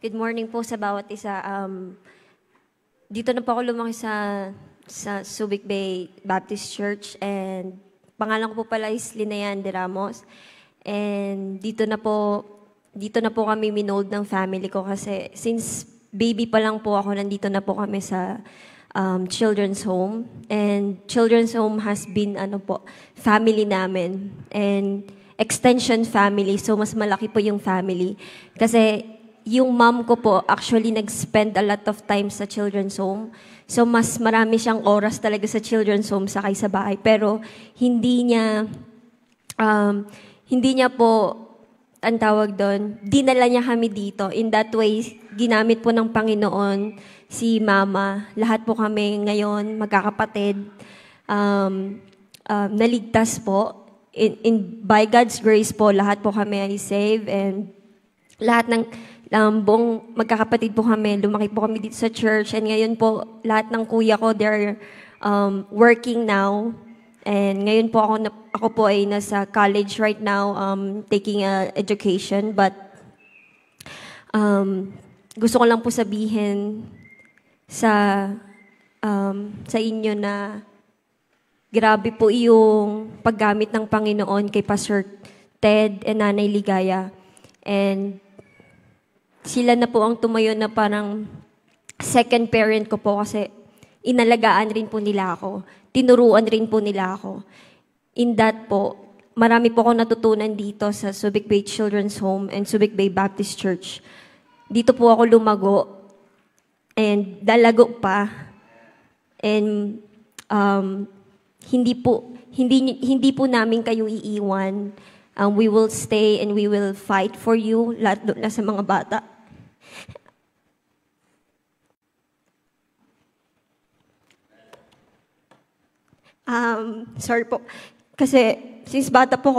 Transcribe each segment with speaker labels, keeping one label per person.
Speaker 1: Good morning po sa bawat isa. Dito na po ako lumaki sa Subic Bay Baptist Church, and pangalan ko po pala is Linayan de Ramos. And dito na po kami minold ng family ko kasi since baby pa lang po ako, nandito na po kami sa children's home. And children's home has been family namin. And extension family, so mas malaki po yung family. Kasi yung mom ko po actually nag-spend a lot of time sa children's home. So mas marami siyang oras talaga sa children's home sakay sa bahay. Pero hindi niya po, ang tawag doon, dinala niya kami dito. In that way, ginamit po ng Panginoon si Mama. Lahat po kami ngayon, magkakapatid, naligtas po. By God's grace po, lahat po kami ay saved, and lahat ng buong magkakapatid po kami, lumaki po kami dito sa church, and ngayon po, lahat ng kuya ko, they're working now, and ngayon po ako po ay nasa college right now, taking education, but gusto ko lang po sabihin sa inyo na grabe po yung paggamit ng Panginoon kay Pastor Ted and Nanay Ligaya. And sila na po ang tumayo na parang second parent ko po kasi inalagaan rin po nila ako. Tinuruan rin po nila ako. In that po, marami po akong natutunan dito sa Subic Bay Children's Home and Subic Bay Baptist Church. Dito po ako lumago and dalago pa. And hindi po namin kayo iiwan. We will stay and we will fight for you, lalo na sa mga bata. Sorry po. Kasi since bata po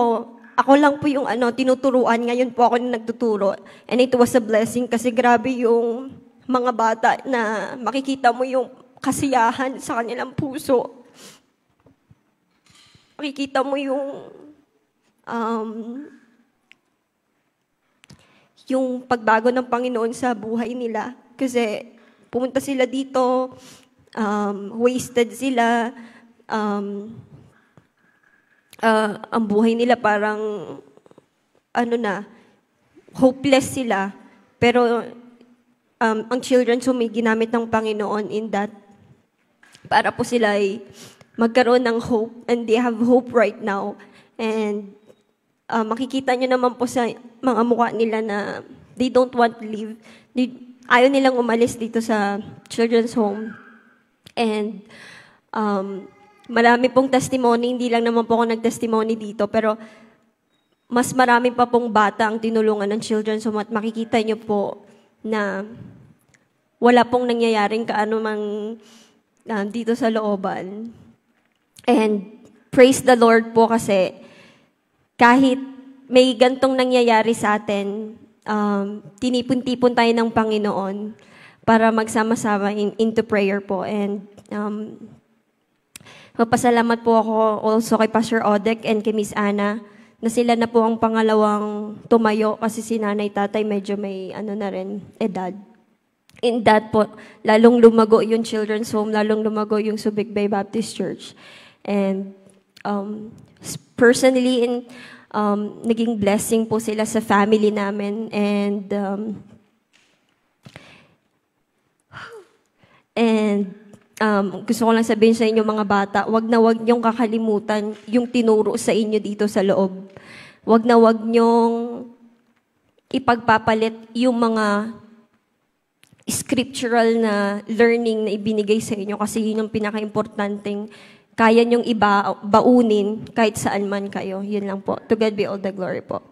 Speaker 1: ako lang po yung tinuturuan. Ngayon po ako nagtuturo. And it was a blessing kasi grabe yung mga bata na makikita mo yung kasiyahan sa kanilang puso. Makikita mo yung pagbago ng Panginoon sa buhay nila. Kasi pumunta sila dito, wasted sila, ang buhay nila parang hopeless sila. Pero ang children may ginamit ng Panginoon in that para po sila ay magkaroon ng hope, and they have hope right now. And makikita nyo naman po sa mga mukha nila na they don't want to leave. Ayaw nilang umalis dito sa children's home. And marami pong testimony, hindi lang naman po ako nag-testimony dito, pero mas marami pa pong bata ang tinulungan ng children's home, at makikita nyo po na wala pong nangyayaring kaanumang dito sa looban. And praise the Lord po kasi kahit may gantong nangyayari sa atin, tinipon-tipon tayo ng Panginoon para magsama-sama into prayer po. And mapasalamat po ako also kay Pastor Odek and kay Miss Ana na sila na po ang pangalawang tumayo kasi si nanay tatay medyo may na rin edad. In that po, lalong lumago yung children's home, lalong lumago yung Subic Bay Baptist Church. And personally, naging blessing po sila sa family namin. And gusto ko lang sabihin sa inyo mga bata, wag na wag niyong kakalimutan yung tinuro sa inyo dito sa loob. Wag na wag niyong ipagpapalit yung mga scriptural na learning na ibinigay sa inyo kasi yun yung pinaka-importanting kaya niyong baunin kahit saan man kayo. Yun lang po. To God be all the glory po.